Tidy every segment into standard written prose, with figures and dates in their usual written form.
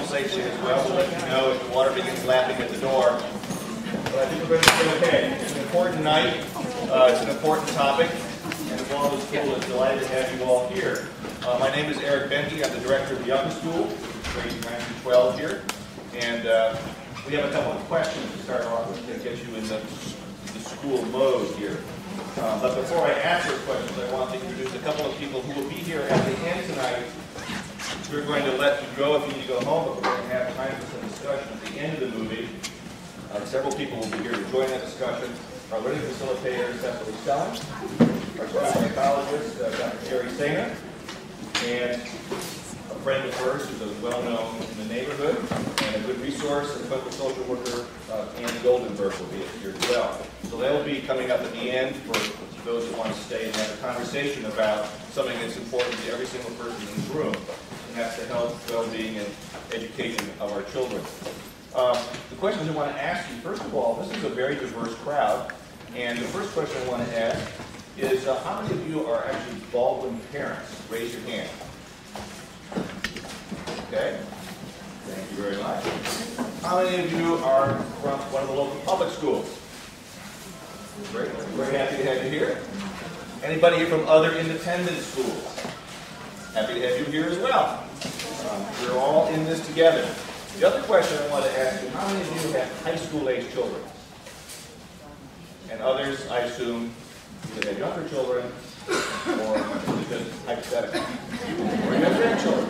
safely as well. We'll let you know if the water begins lapping at the door. But I think we're going to be okay. It's an important night. It's an important topic. And the Baldwin School is delighted to have you all here. My name is Eric Benke. I'm the director of the Upper School, grades 9 through 12 here. And we have a couple of questions to start off with to get you in the school mode here. But before I answer questions, I want to introduce a couple of people who will be here at the end tonight. We're going to let you go if you need to go home, but we're going to have time for some discussion at the end of the movie. Several people will be here to join that discussion. Our learning facilitator, Cecily Stellan, our school psychologist, Dr. Jerry Sainer, and a friend of hers who's well-known in the neighborhood, and a good resource, a clinical social worker, Ann Goldenberg will be here as well. So they'll be coming up at the end for those who want to stay and have a conversation about something that's important to every single person in this room, and that's the health, well-being, and education of our children. The questions I want to ask you, first of all, this is a very diverse crowd, and the first question I want to ask is, how many of you are actually Baldwin parents? Raise your hand. Okay, thank you very much. How many of you are from one of the local public schools? Great, we're happy to have you here. Anybody here from other independent schools? Happy to have you here as well. We're all in this together. The other question I want to ask you, how many of you have high school-age children? And others, I assume, either have younger children, or just hypothetically, or you have grandchildren.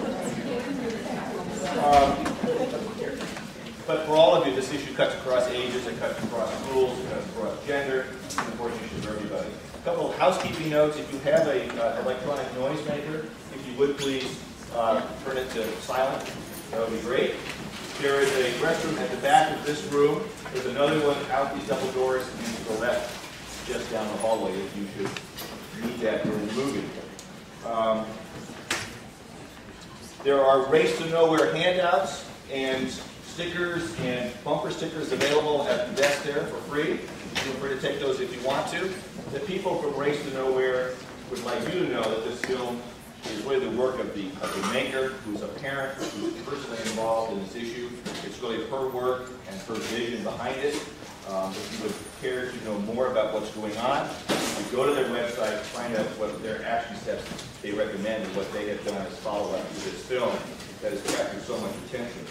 But for all of you, this issue cuts across ages, it cuts across schools, it cuts across gender, it's an important issue for everybody. A couple of housekeeping notes. If you have an electronic noisemaker, if you would please turn it to silent, that would be great. There is a restroom at the back of this room. There's another one out these double doors and to the left, just down the hallway if you should need that during the movie. There are Race to Nowhere handouts and stickers and bumper stickers available at the desk there for free. Feel free to take those if you want to. The people from Race to Nowhere would like you to know that this film is really the work of the maker, who's a parent, who's personally involved in this issue. It's really her work and her vision behind it. If you would care to know more about what's going on, you go to their website, find out what their action steps they recommend and what they have done as follow-up to this film that has attracted so much attention.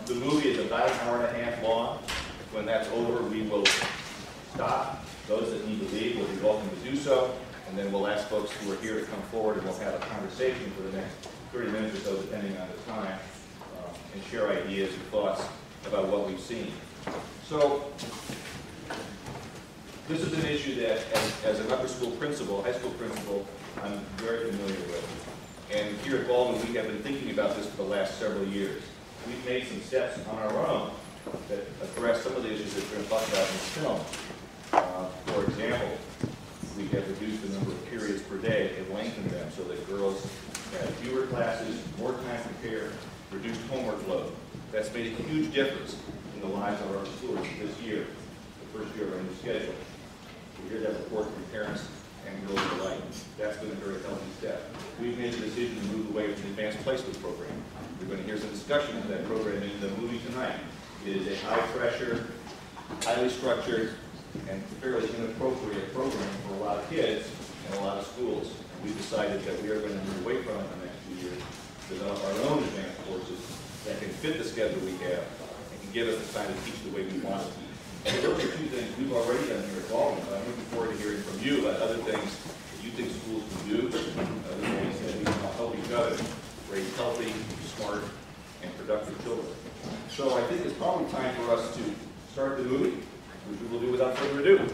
The movie is about an hour and a half long. When that's over, we will stop. Those that need to leave will be welcome to do so. And then we'll ask folks who are here to come forward, and we'll have a conversation for the next 30 minutes or so, depending on the time, and share ideas and thoughts about what we've seen. So, this is an issue that, as an upper school principal, high school principal, I'm very familiar with. And here at Baldwin, we have been thinking about this for the last several years. We've made some steps on our own that address some of the issues that we're going to talk about in this film. For example, we have reduced the number of periods per day and lengthened them so that girls have fewer classes, more time to prepare, reduced homework load. That's made a huge difference in the lives of our students this year, the first year of our new schedule. We're here to have support from parents and girls alike. That's been a very healthy step. We've made the decision to move away from the advanced placement program. We're going to hear some discussion of that program in the movie tonight. It is a high-pressure, highly structured, and fairly inappropriate program for a lot of kids and a lot of schools. And we decided that we are going to move away from it in the next few years, develop our own advanced courses that can fit the schedule we have and can give us the time to teach the way we want to teach. And those are two things we've already done here at Baldwin, but I'm looking forward to hearing from you about other things that you think schools can do, other ways that we can help each other raise healthy, smart, and productive children. So I think it's probably time for us to start the movie, which we will do without further ado.